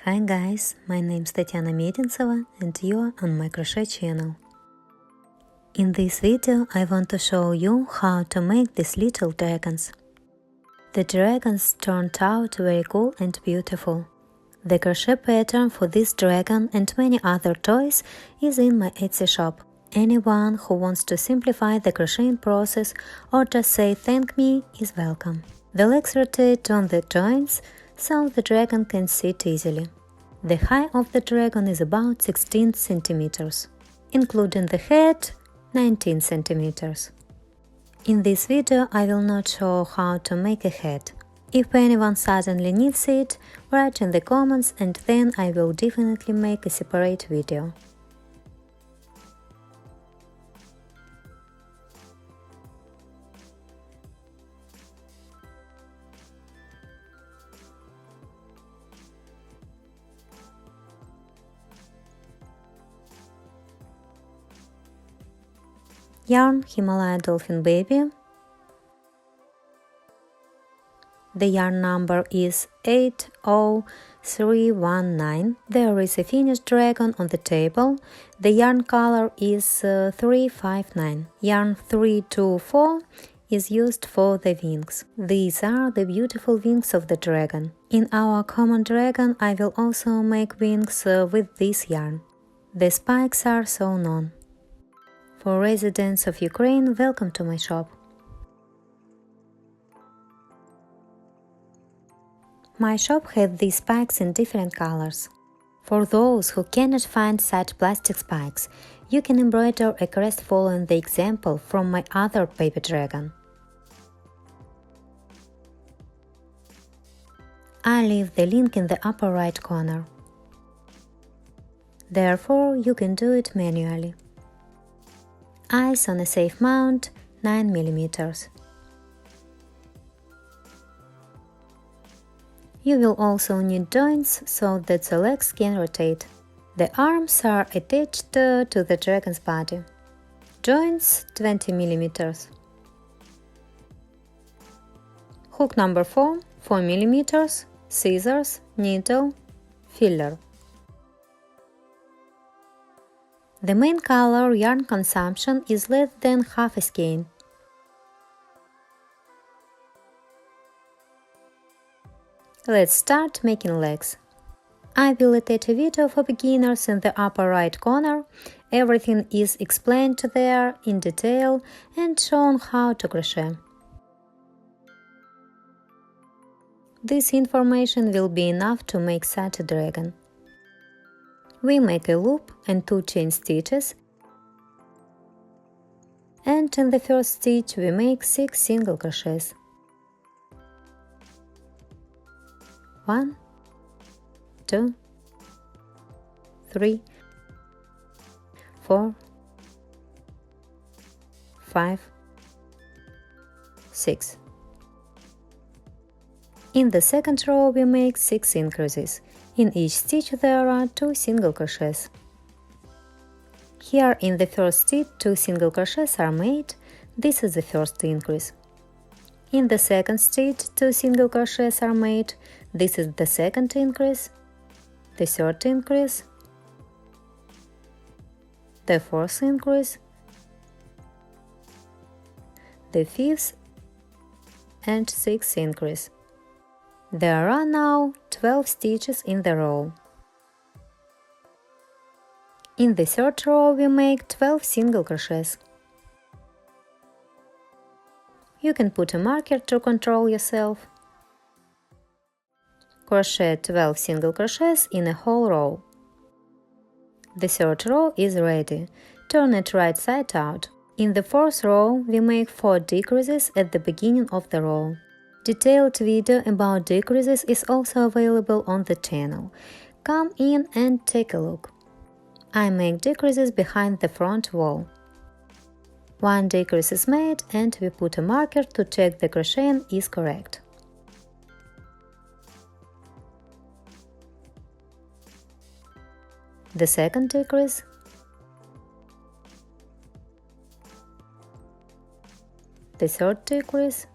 Hi guys, my name is Tatiana Medintseva and you are on my crochet channel. In this video I want to show you how to make these little dragons. The dragons turned out very cool and beautiful. The crochet pattern for this dragon and many other toys is in my Etsy shop. Anyone who wants to simplify the crocheting process or just say thank me is welcome. The legs rotate on the joints so the dragon can sit easily. The height of the dragon is about 16 centimeters, including the head 19 centimeters. In this video I will not show how to make a head. If anyone suddenly needs it, write in the comments and then I will definitely make a separate video. Yarn Himalaya Dolphin Baby. The yarn number is 80319. There is a finished dragon on the table. The yarn color is 359. Yarn 324 is used for the wings. These are the beautiful wings of the dragon. In our common dragon I will also make wings with this yarn. The spikes are sewn on. For residents of Ukraine, welcome to my shop. My shop has these spikes in different colors. For those who cannot find such plastic spikes, you can embroider a crest following the example from my other baby dragon. I leave the link in the upper right corner. Therefore, you can do it manually. Eyes on a safe mount, 9 mm. You will also need joints so that the legs can rotate. The arms are attached to the dragon's body. Joints 20 mm. Hook number 4, 4 mm, scissors, needle, filler. The main color yarn consumption is less than half a skein. Let's start making legs. I will attach a video for beginners in the upper right corner. Everything is explained there in detail and shown how to crochet. This information will be enough to make such a dragon. We make a loop and 2 chain stitches, and in the first stitch we make 6 single crochets. 1, 2, 3, 4, 5, 6. In the second row we make 6 increases. In each stitch there are 2 single crochets. Here in the first stitch 2 single crochets are made. This is the first increase. In the second stitch 2 single crochets are made. This is the second increase, the third increase, the fourth increase, the fifth and sixth increase. There are now 12 stitches in the row. In the third row we make 12 single crochets. You can put a marker to control yourself. Crochet 12 single crochets in a whole row. The third row is ready. Turn it right side out. In the fourth row we make 4 decreases at the beginning of the row. Detailed video about decreases is also available on the channel. Come in and take a look. I make decreases behind the front wall. 1 decrease is made and we put a marker to check the crocheting is correct. The second decrease, the third decrease,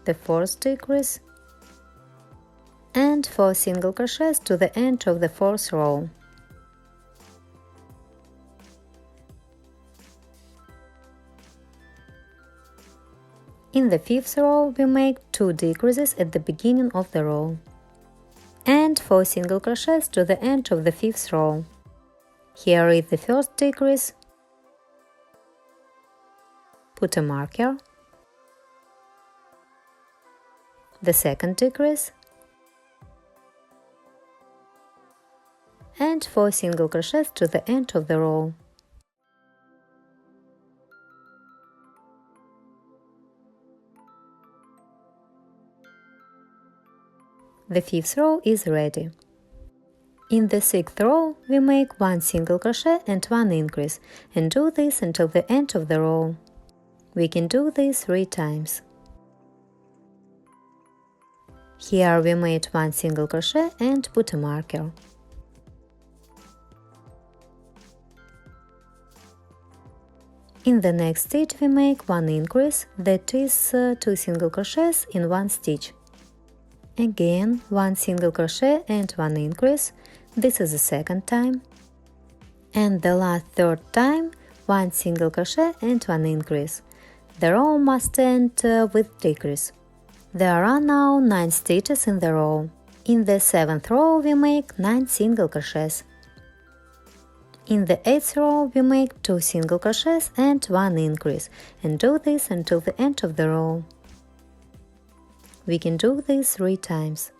the fourth decrease, and 4 single crochets to the end of the 4th row. In the 5th row, we make 2 decreases at the beginning of the row and 4 single crochets to the end of the 5th row. Here is the first decrease. Put a marker. The second decrease and 4 single crochets to the end of the row. The 5th row is ready. In the 6th row, we make 1 single crochet and 1 increase, and do this until the end of the row. We can do this 3 times. Here we made 1 single crochet and put a marker. In the next stitch we make 1 increase, that is 2 single crochets in 1 stitch. Again 1 single crochet and 1 increase, this is the second time. And the last third time 1 single crochet and 1 increase. The row must end with decrease. There are now 9 stitches in the row. In the 7th row we make 9 single crochets. In the 8th row we make 2 single crochets and 1 increase, and do this until the end of the row. We can do this 3 times.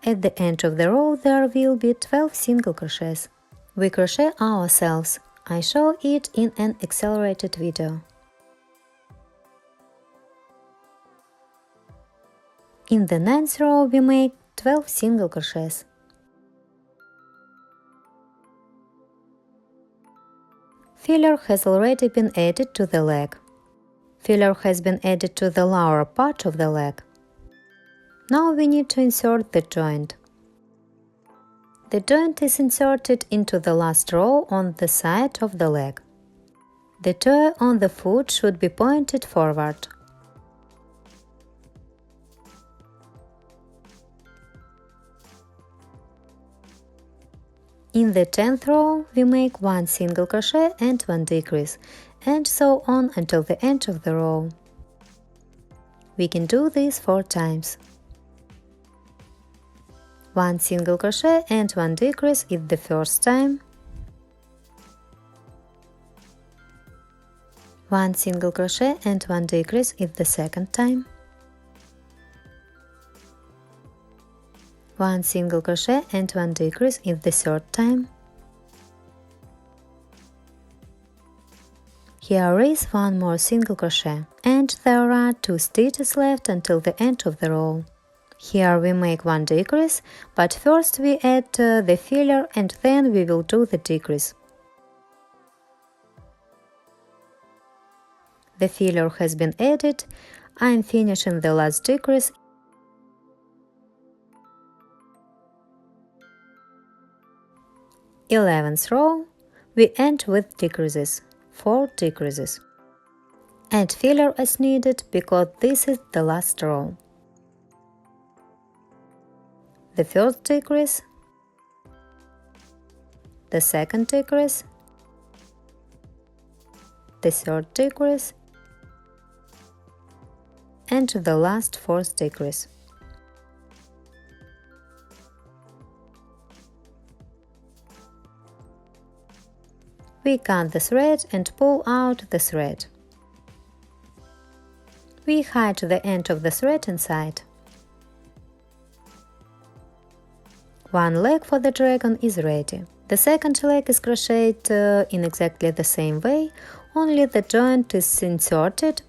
At the end of the row there will be 12 single crochets. We crochet ourselves. I show it in an accelerated video. In the 9th row we make 12 single crochets. Filler has already been added to the leg. Filler has been added to the lower part of the leg. Now we need to insert the joint. The joint is inserted into the last row on the side of the leg. The toe on the foot should be pointed forward. In the 10th row we make 1 single crochet and 1 decrease, and so on until the end of the row. We can do this 4 times. 1 single crochet and 1 decrease is the first time. 1 single crochet and 1 decrease is the second time. 1 single crochet and 1 decrease is the third time. Here is 1 more single crochet, and there are 2 stitches left until the end of the row. Here we make 1 decrease, but first we add the filler and then we will do the decrease. The filler has been added. I am finishing the last decrease. In the 11th row we end with decreases, 4 decreases. Add filler as needed because this is the last row. The first decrease, the second decrease, the third decrease, and the last 4th decrease. We cut the thread and pull out the thread. We hide the end of the thread inside. 1 leg for the dragon is ready. The second leg is crocheted in exactly the same way, only the joint is inserted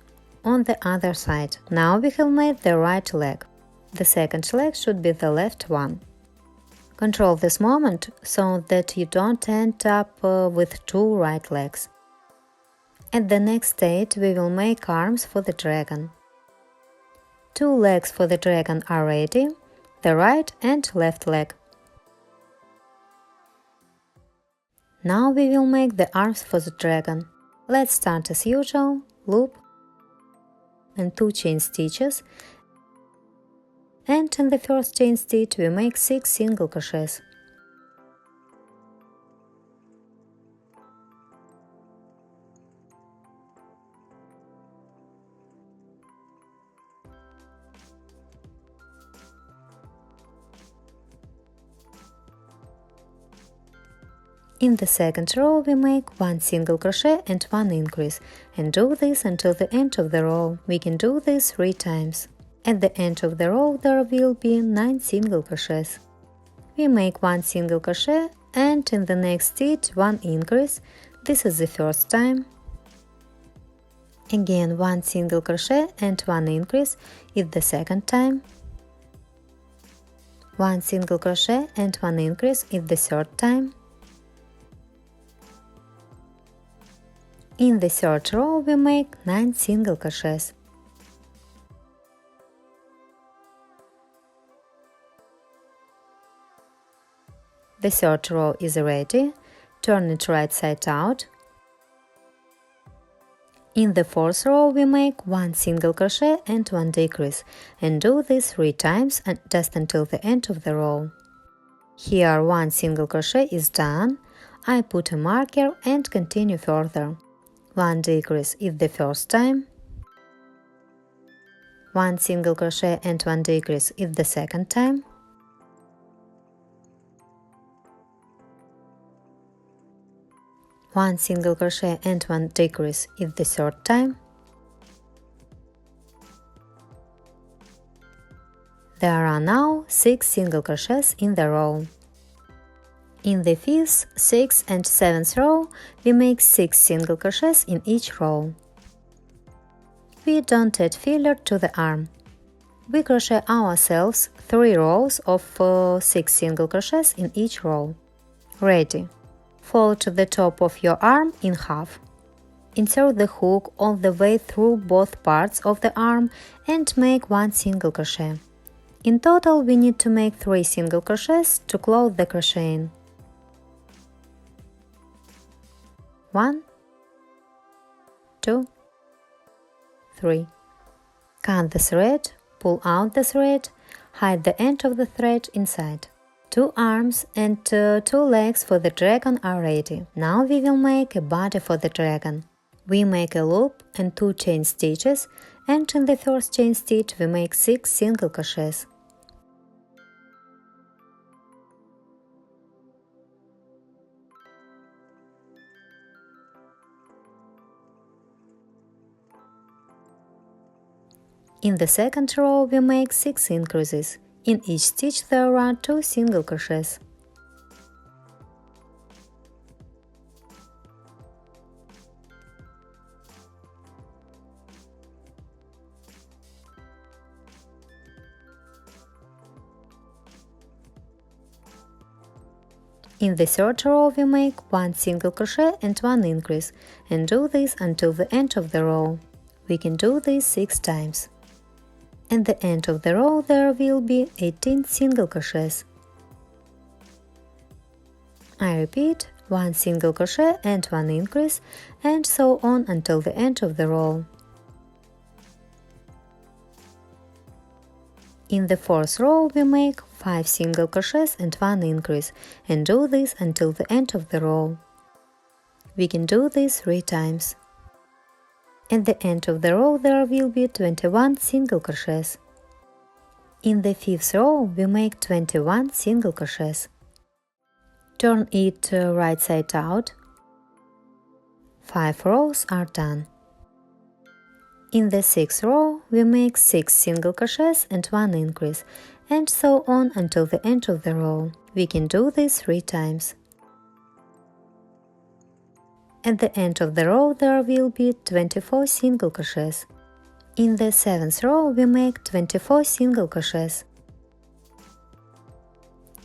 on the other side. Now we have made the right leg. The second leg should be the left one. Control this moment so that you don't end up with 2 right legs. At the next stage we will make arms for the dragon. 2 legs for the dragon are ready, the right and left leg. Now we will make the arms for the dragon. Let's start as usual, loop and 2 chain stitches, and in the first chain stitch we make 6 single crochets. In the second row we make 1 single crochet and 1 increase, and do this until the end of the row. We can do this 3 times. At the end of the row there will be 9 single crochets. We make 1 single crochet and in the next stitch 1 increase. This is the first time. Again 1 single crochet and 1 increase is the second time. 1 single crochet and 1 increase is the third time. In the third row we make 9 single crochets. The third row is ready. Turn it right side out. In the fourth row we make 1 single crochet and 1 decrease, and do this 3 times just until the end of the row. Here 1 single crochet is done. I put a marker and continue further. 1 decrease is the first time. 1 single crochet and 1 decrease is the second time. 1 single crochet and 1 decrease is the third time. There are now 6 single crochets in the row. In the 5th, 6th and 7th row, we make 6 single crochets in each row. We don't add filler to the arm. We crochet ourselves 3 rows of 6 single crochets in each row. Ready. Fold the top of your arm in half. Insert the hook all the way through both parts of the arm and make 1 single crochet. In total, we need to make 3 single crochets to close the crocheting. 1, 2, 3. Cut the thread, pull out the thread, hide the end of the thread inside. 2 arms and 2 legs for the dragon are ready. Now we will make a body for the dragon. We make a loop and 2 chain stitches, and in the first chain stitch we make 6 single crochets. In the second row we make 6 increases. In each stitch there are 2 single crochets. In the third row we make 1 single crochet and 1 increase, and do this until the end of the row. We can do this 6 times. At the end of the row there will be 18 single crochets. I repeat, 1 single crochet and 1 increase, and so on until the end of the row. In the fourth row we make 5 single crochets and 1 increase, and do this until the end of the row. We can do this 3 times. At the end of the row there will be 21 single crochets. In the 5th row we make 21 single crochets. Turn it right side out. 5 rows are done. In the 6th row we make 6 single crochets and 1 increase, and so on until the end of the row. We can do this 3 times. At the end of the row there will be 24 single crochets. In the 7th row we make 24 single crochets.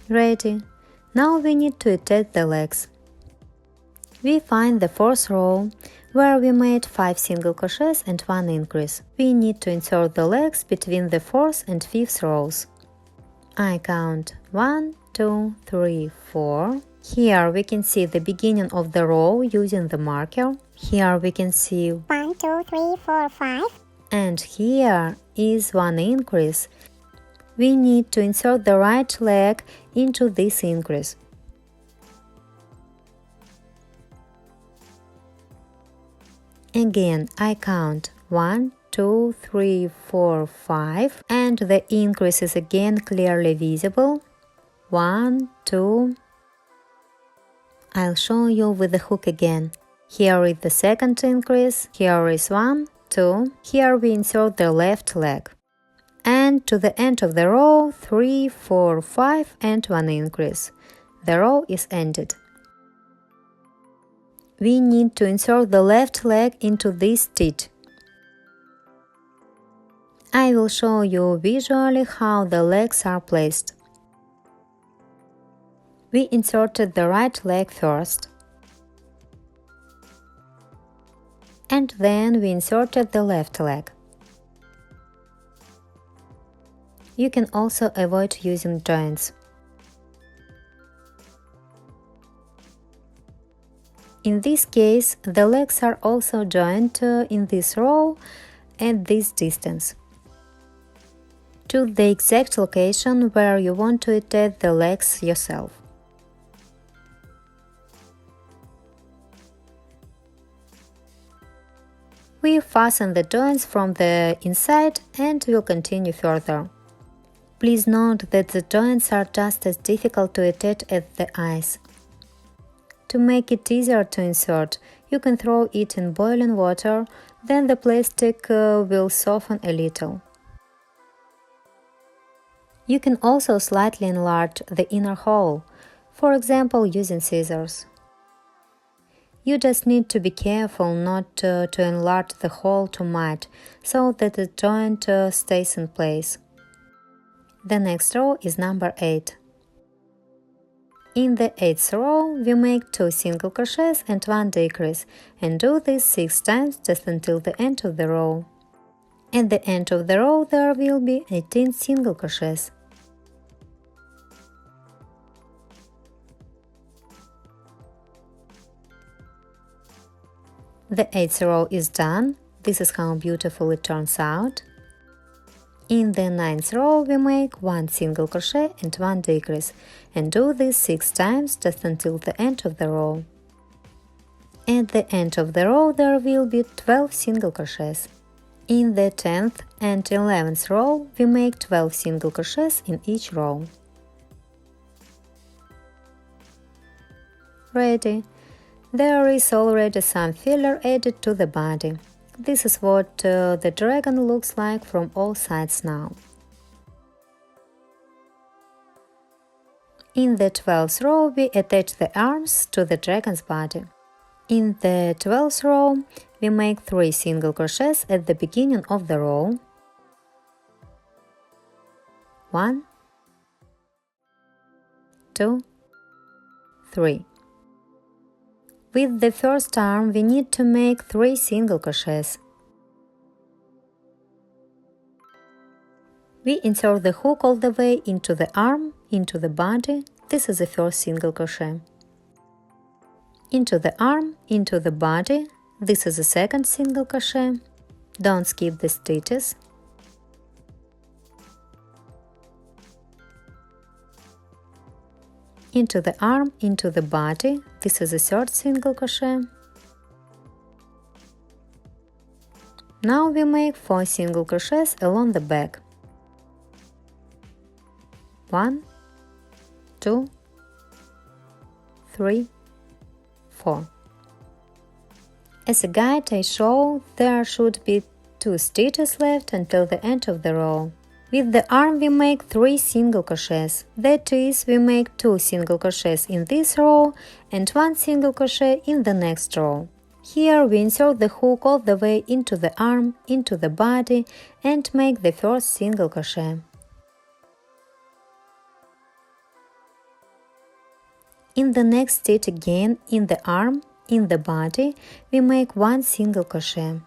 Ready. Now we need to attach the legs. We find the 4th row, where we made 5 single crochets and 1 increase. We need to insert the legs between the 4th and 5th rows. I count 1, 2, 3, 4. Here we can see the beginning of the row using the marker. Here we can see 1, 2, 3, 4, 5. And here is 1 increase. we need to insert the right leg into this increase. Again, I count 1, 2, 3, 4, 5, and the increase is again clearly visible. 1, 2. I'll show you with the hook again. Here is the second increase, here is 1, 2. Here we insert the left leg. And to the end of the row, 3, 4, 5, and 1 increase. The row is ended. We need to insert the left leg into this stitch. I will show you visually how the legs are placed. We inserted the right leg first, and then we inserted the left leg. You can also avoid using joints. In this case, the legs are also joined in this row at this distance, to the exact location where you want to attach the legs yourself. We fasten the joints from the inside and will continue further. Please note that the joints are just as difficult to attach as the eyes. To make it easier to insert, you can throw it in boiling water, then the plastic will soften a little. You can also slightly enlarge the inner hole, for example using scissors. You just need to be careful not to enlarge the hole too much, so that the joint stays in place. The next row is number 8. In the 8th row, we make 2 single crochets and 1 decrease, and do this 6 times just until the end of the row. At the end of the row there will be 18 single crochets. The 8th row is done. This is how beautiful it turns out. In the 9th row we make 1 single crochet and 1 decrease, and do this 6 times just until the end of the row. At the end of the row there will be 12 single crochets. In the 10th and 11th row we make 12 single crochets in each row. Ready! There is already some filler added to the body. This is what the dragon looks like from all sides now. In the 12th row we attach the arms to the dragon's body. In the 12th row we make 3 single crochets at the beginning of the row. 1, 2, 3. With the first arm we need to make 3 single crochets. We insert the hook all the way into the arm, into the body. This is the first single crochet. Into the arm, into the body. This is the second single crochet. Don't skip the stitches. Into the arm, into the body. This is the third single crochet. Now we make 4 single crochets along the back. 1, 2, 3, 4. As a guide I show there should be 2 stitches left until the end of the row. With the arm we make 3 single crochets, that is, we make 2 single crochets in this row and 1 single crochet in the next row. Here we insert the hook all the way into the arm, into the body, and make the first single crochet. In the next stitch again, in the arm, in the body, we make 1 single crochet.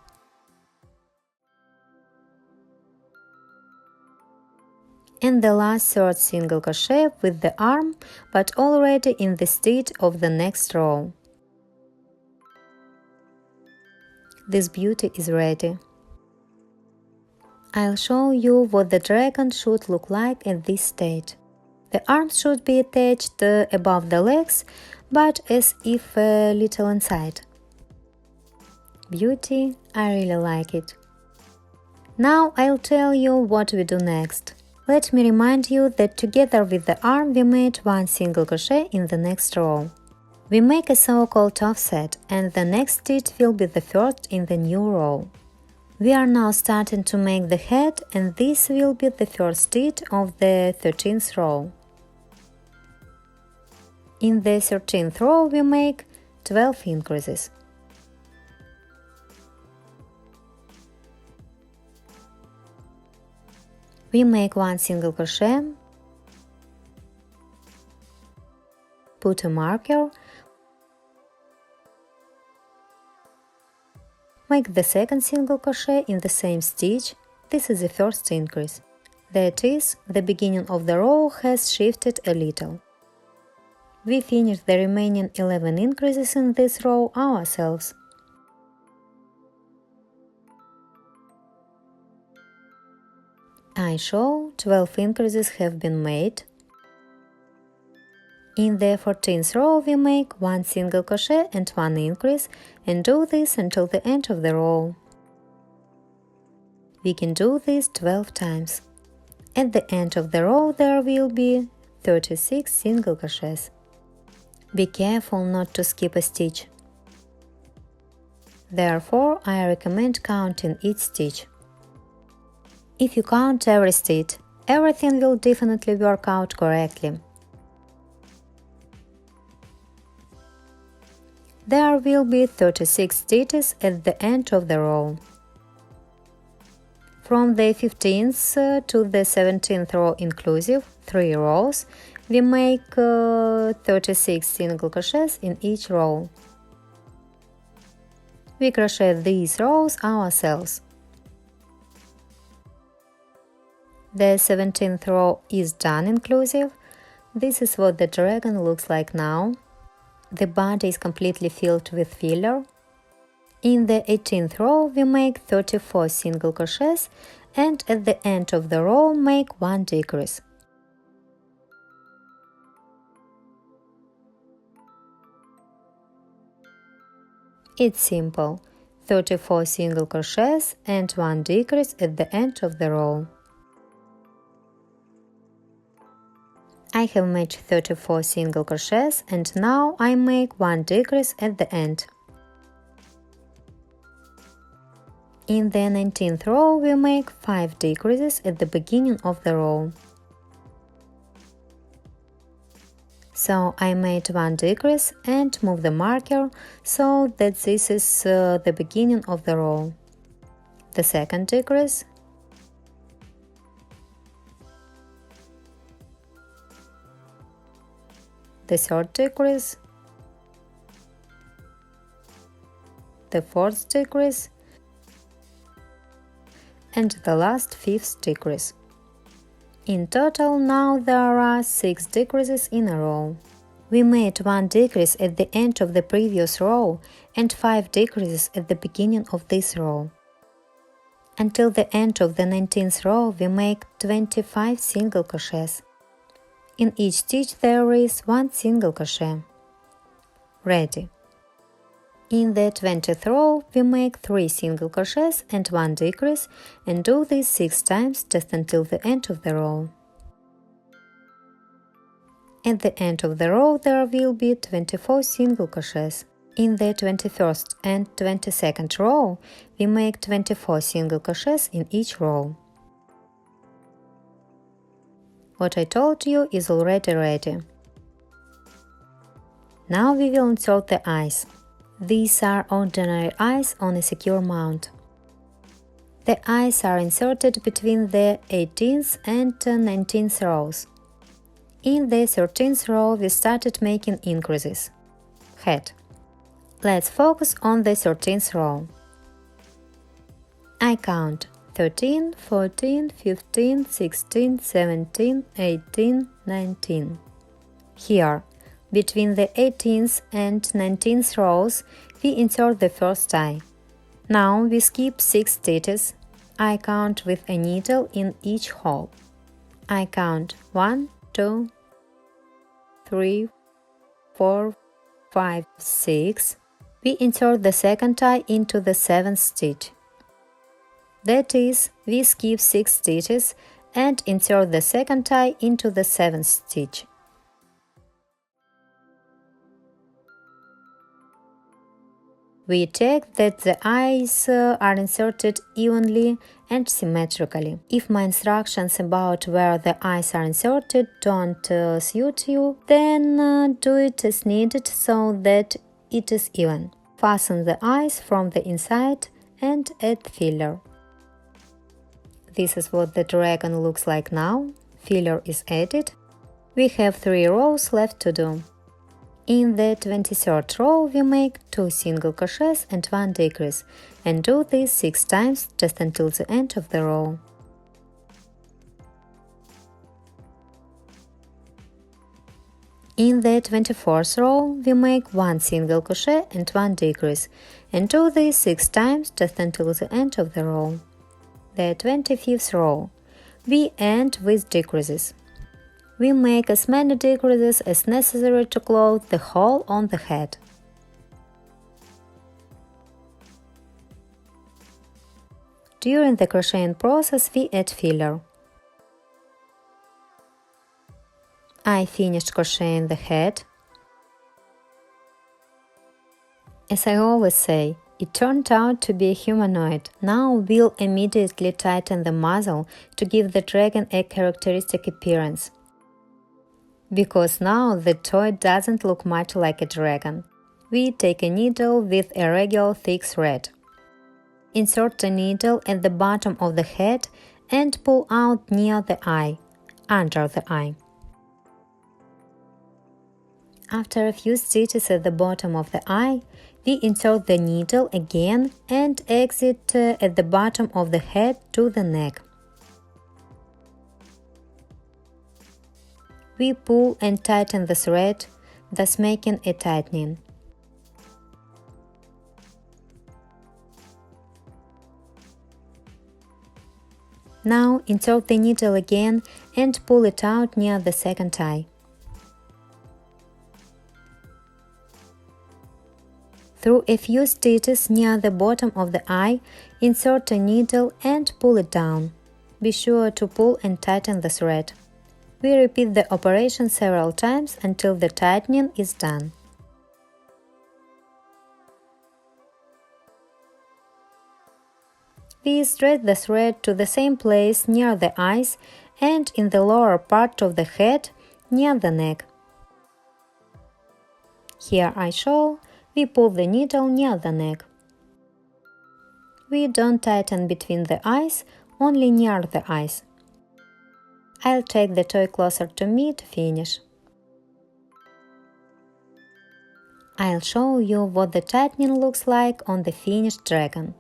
And the last third single crochet with the arm, but already in the stitch of the next row. This beauty is ready. I'll show you what the dragon should look like at this stage. The arms should be attached above the legs, but as if a little inside. Beauty, I really like it. Now I'll tell you what we do next. Let me remind you that together with the arm we made one single crochet in the next row. We make a so-called offset, and the next stitch will be the first in the new row. We are now starting to make the head, and this will be the first stitch of the 13th row. In the 13th row we make 12 increases. We make one single crochet, put a marker, make the second single crochet in the same stitch. This is the first increase. That is, the beginning of the row has shifted a little. We finish the remaining 11 increases in this row ourselves. I show 12 increases have been made. In the 14th row we make one single crochet and one increase, and do this until the end of the row. We can do this 12 times. At the end of the row there will be 36 single crochets. Be careful not to skip a stitch. Therefore, I recommend counting each stitch. If you count every stitch, everything will definitely work out correctly. There will be 36 stitches at the end of the row. From the 15th to the 17th row inclusive, 3 rows, we make 36 single crochets in each row. We crochet these rows ourselves. The 17th row is done inclusive. This is what the dragon looks like now. The body is completely filled with filler. In the 18th row we make 34 single crochets, and at the end of the row make one decrease. It's simple. 34 single crochets and one decrease at the end of the row. I have made 34 single crochets, and now I make one decrease at the end. In the 19th row we make 5 decreases at the beginning of the row. So I made one decrease and move the marker so that this is the beginning of the row. The second decrease, the third decrease, the fourth decrease, and the last fifth decrease. In total now there are 6 decreases in a row. We made one decrease at the end of the previous row and 5 decreases at the beginning of this row. Until the end of the 19th row we make 25 single crochets. In each stitch there is one single crochet. Ready. In the 20th row we make 3 single crochets and one decrease, and do this 6 times just until the end of the row. At the end of the row there will be 24 single crochets. In the 21st and 22nd row we make 24 single crochets in each row. What I told you is already ready. Now we will insert the eyes. These are ordinary eyes on a secure mount. The eyes are inserted between the 18th and 19th rows. In the 13th row we started making increases. Head. Let's focus on the 13th row. I count 13, 14, 15, 16, 17, 18, 19. Here, between the 18th and 19th rows, we insert the first eye. Now we skip 6 stitches, I count with a needle in each hole. I count 1, 2, 3, 4, 5, 6. We insert the second tie into the 7th stitch. That is, we skip 6 stitches and insert the second tie into the 7th stitch. We check that the eyes are inserted evenly and symmetrically. If my instructions about where the eyes are inserted don't suit you, then do it as needed so that it is even. Fasten the eyes from the inside and add filler. This is what the dragon looks like now. Filler is added. We have 3 rows left to do. In the 23rd row we make 2 single crochets and 1 decrease, and do this 6 times just until the end of the row. In the 24th row we make 1 single crochet and 1 decrease, and do this 6 times just until the end of the row. The 25th row we end with decreases. We make as many decreases as necessary to close the hole on the head. During the crocheting process we add filler. I finished crocheting the head. As I always say, it turned out to be a humanoid. Now we'll immediately tighten the muzzle to give the dragon a characteristic appearance. Because now the toy doesn't look much like a dragon. We take a needle with a regular thick thread. Insert the needle at the bottom of the head and pull out near the eye, under the eye. After a few stitches at the bottom of the eye, we insert the needle again and exit at the bottom of the head to the neck. We pull and tighten the thread, thus making a tightening. Now insert the needle again and pull it out near the second eye. Through a few stitches near the bottom of the eye, insert a needle and pull it down. Be sure to pull and tighten the thread. We repeat the operation several times until the tightening is done. We thread the thread to the same place near the eyes and in the lower part of the head near the neck. Here I show we pull the needle near the neck. We don't tighten between the eyes, only near the eyes. I'll take the toy closer to me to finish. I'll show you what the tightening looks like on the finished dragon.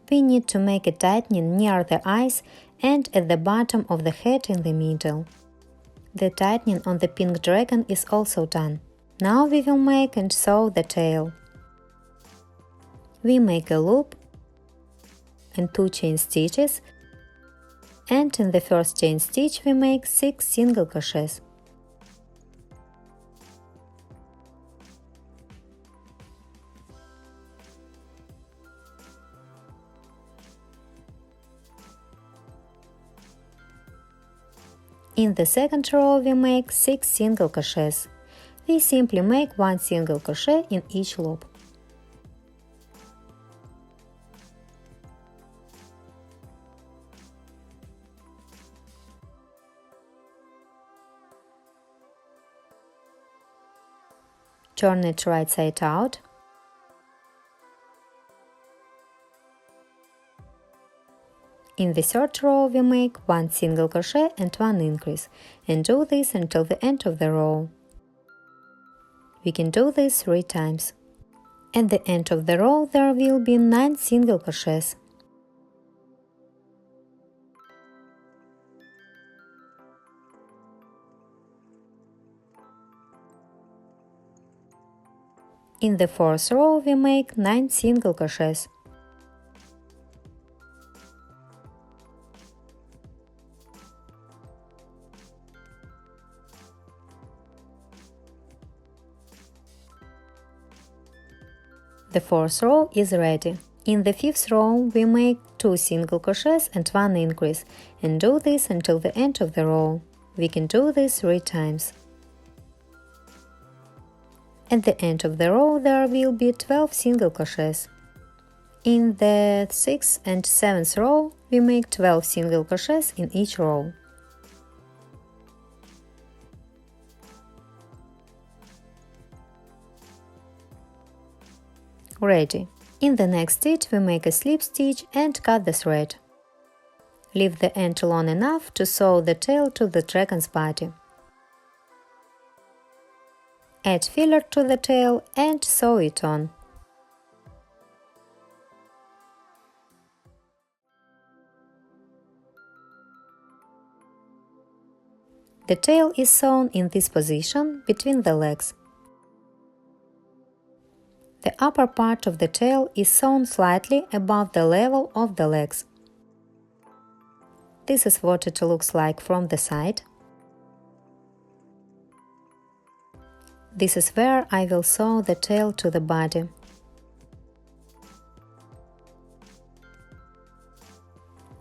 We need to make a tightening near the eyes and at the bottom of the head in the middle. The tightening on the pink dragon is also done. Now we will make and sew the tail. We make a loop and 2 chain stitches, and in the first chain stitch we make 6 single crochets. In the second row we make 6 single crochets. We simply make 1 single crochet in each loop. Turn it right side out. In the third row we make 1 single crochet and 1 increase, and do this until the end of the row. We can do this 3 times. At the end of the row there will be 9 single crochets. In the fourth row we make 9 single crochets. The fourth row is ready. In the fifth row, we make 2 single crochets and 1 increase, and do this until the end of the row. We can do this 3 times. At the end of the row, there will be 12 single crochets. In the 6th and 7th row, we make 12 single crochets in each row. Ready. In the next stitch, we make a slip stitch and cut the thread. Leave the end long enough to sew the tail to the dragon's body. Add filler to the tail and sew it on. The tail is sewn in this position between the legs. The upper part of the tail is sewn slightly above the level of the legs. This is what it looks like from the side. This is where I will sew the tail to the body.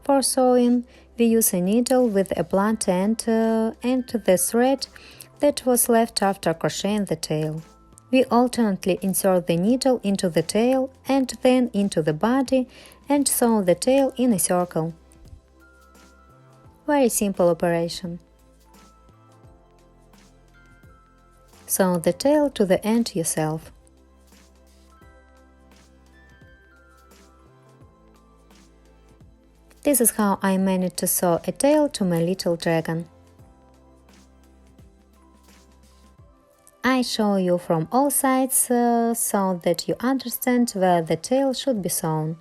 For sewing, we use a needle with a blunt end and the thread that was left after crocheting the tail. We alternately insert the needle into the tail and then into the body and sew the tail in a circle. Very simple operation. Sew the tail to the end yourself. This is how I managed to sew a tail to my little dragon. I show you from all sides so that you understand where the tail should be sewn.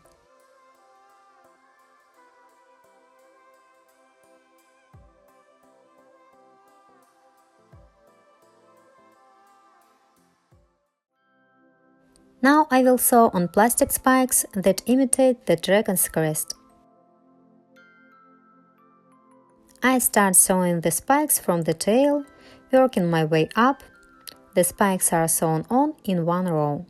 Now I will sew on plastic spikes that imitate the dragon's crest. I start sewing the spikes from the tail, working my way up. The spikes are sewn on in one row.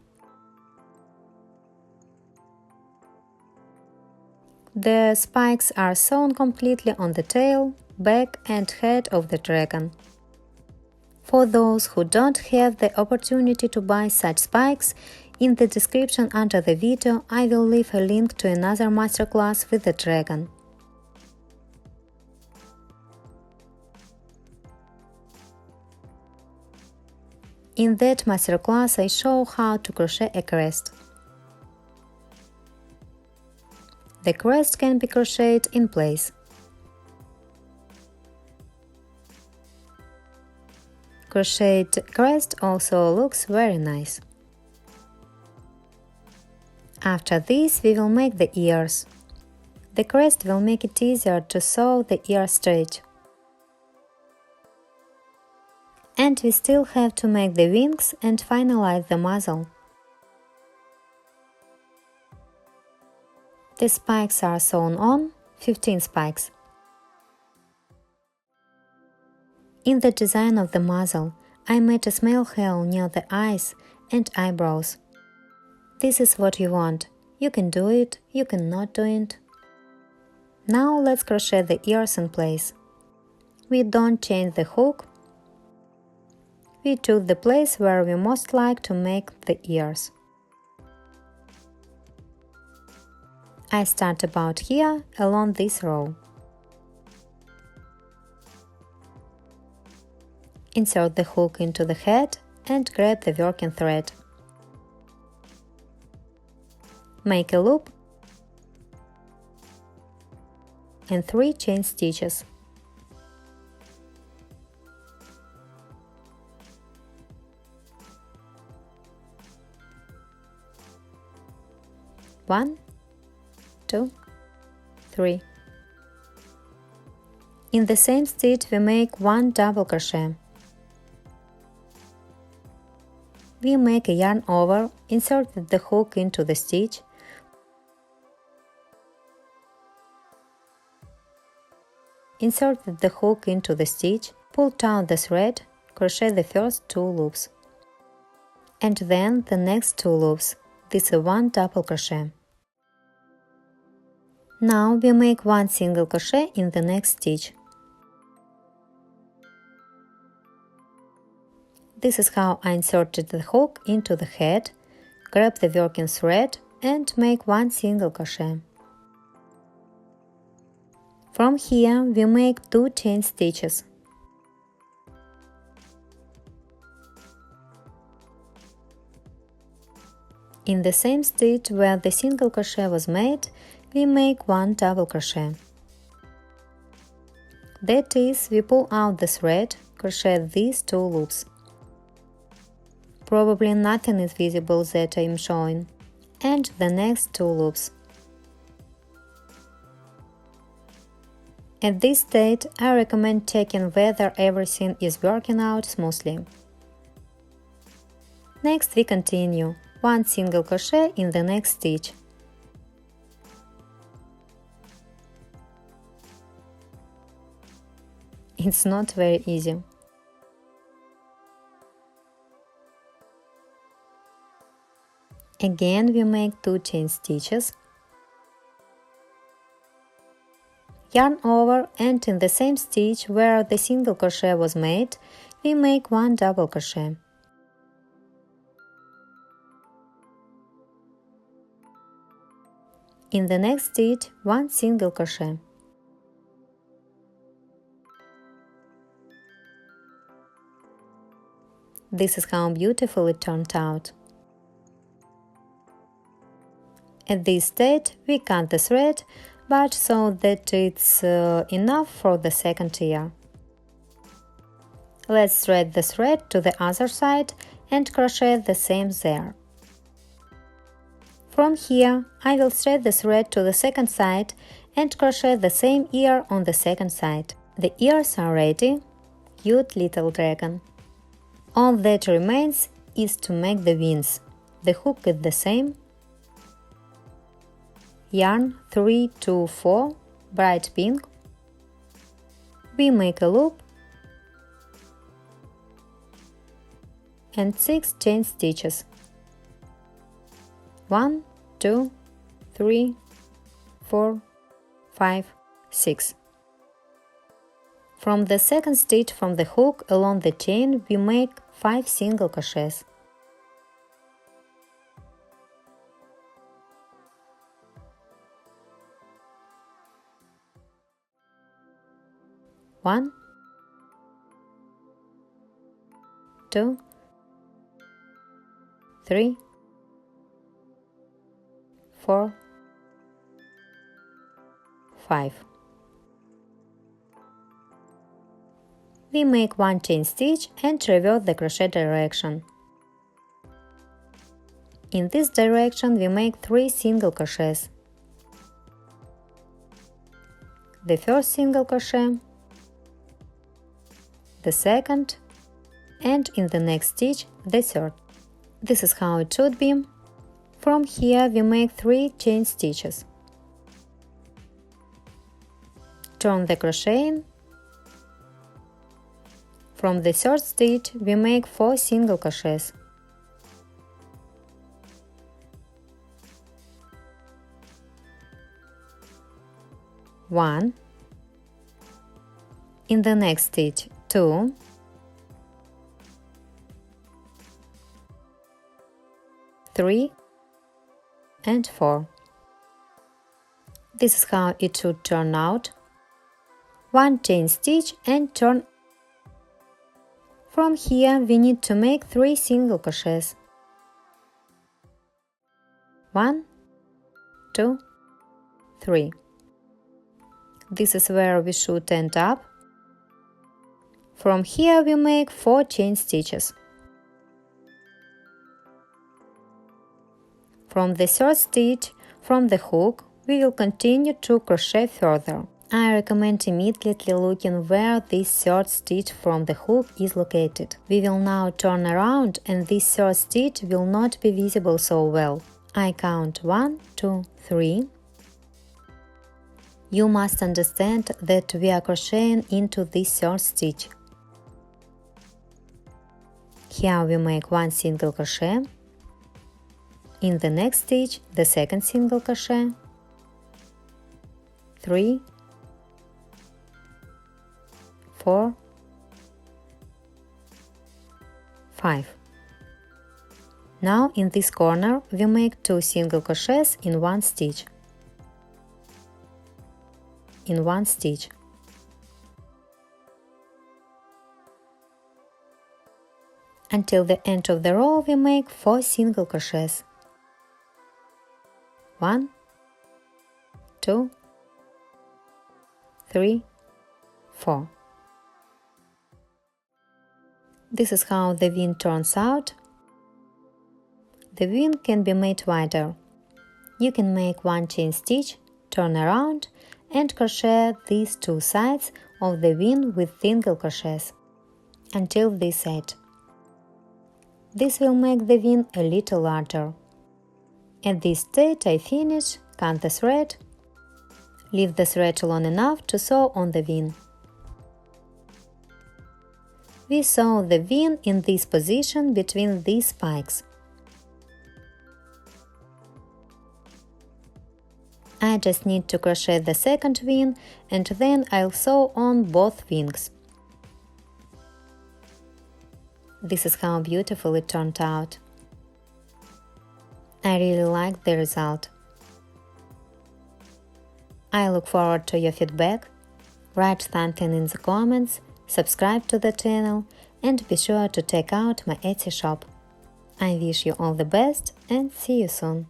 The spikes are sewn completely on the tail, back and head of the dragon. For those who don't have the opportunity to buy such spikes, in the description under the video I will leave a link to another masterclass with the dragon. In that masterclass I show how to crochet a crest. The crest can be crocheted in place. Crocheted crest also looks very nice. After this we will make the ears. The crest will make it easier to sew the ear stitch. And we still have to make the wings and finalize the muzzle. The spikes are sewn on, 15 spikes. In the design of the muzzle, I made a small hole near the eyes and eyebrows. This is what you want. You can do it, you can not do it. Now let's crochet the ears in place. We don't change the hook. We took the place where we most like to make the ears. I start about here along this row. Insert the hook into the head and grab the working thread. Make a loop and 3 chain stitches. One, 2, 3. In the same stitch we make 1 double crochet. We make a yarn over, insert the hook into the stitch, insert the hook into the stitch, pull down the thread, crochet the first 2 loops, and then the next 2 loops. This is 1 double crochet. Now we make 1 single crochet in the next stitch. This is how I inserted the hook into the head, grab the working thread and make 1 single crochet. From here we make 2 chain stitches. In the same stitch where the single crochet was made, we make 1 double crochet. That is, we pull out the thread, crochet these 2 loops. Probably nothing is visible that I am showing, and the next 2 loops. At this stage, I recommend checking whether everything is working out smoothly. Next we continue, 1 single crochet in the next stitch. It's not very easy. Again we make 2 chain stitches, yarn over, and in the same stitch where the single crochet was made, we make 1 double crochet. In the next stitch, 1 single crochet. This is how beautiful it turned out. At this stage, we cut the thread, but so that it's enough for the second ear. Let's thread the thread to the other side and crochet the same there. From here, I will thread the thread to the second side and crochet the same ear on the second side. The ears are ready. Cute little dragon. All that remains is to make the wings. The hook is the same. Yarn 3, 2, 4, bright pink. We make a loop and 6 chain stitches. 1, 2, 3, 4, 5, 6. From the second stitch from the hook along the chain we make 5 single crochets. One, 2, 3, 4, 5. We make 1 chain stitch and reverse the crochet direction. In this direction we make 3 single crochets. The first single crochet, the second, and in the next stitch the third. This is how it should be. From here we make 3 chain stitches. Turn the crochet in. From the third stitch we make 4 single crochets. One. In the next stitch 2, 3 and 4. This is how it should turn out. 1 chain stitch and turn. From here we need to make 3 single crochets. 1, 2, 3. This is where we should end up. From here we make 4 chain stitches. From the third stitch from the hook we will continue to crochet further. I recommend immediately looking where this third stitch from the hook is located. We will now turn around and this third stitch will not be visible so well. I count 1, 2, 3. You must understand that we are crocheting into this third stitch. Here we make 1 single crochet, In the next stitch, the second single crochet, 3, 4, 5. Now in this corner we make 2 single crochets in one stitch. In one stitch. Until the end of the row we make 4 single crochets. 1, 2, 3, 4. This is how the V turns out. The V can be made wider. You can make 1 chain stitch, turn around, and crochet these 2 sides of the V with single crochets until this edge. This will make the V a little larger. At this stage I finish, cut the thread, leave the thread long enough to sew on the V. We sew the V in this position between these spikes. I just need to crochet the second V and then I'll sew on both wings. This is how beautiful it turned out. I really like the result. I look forward to your feedback. Write something in the comments, subscribe to the channel, and be sure to check out my Etsy shop. I wish you all the best and see you soon!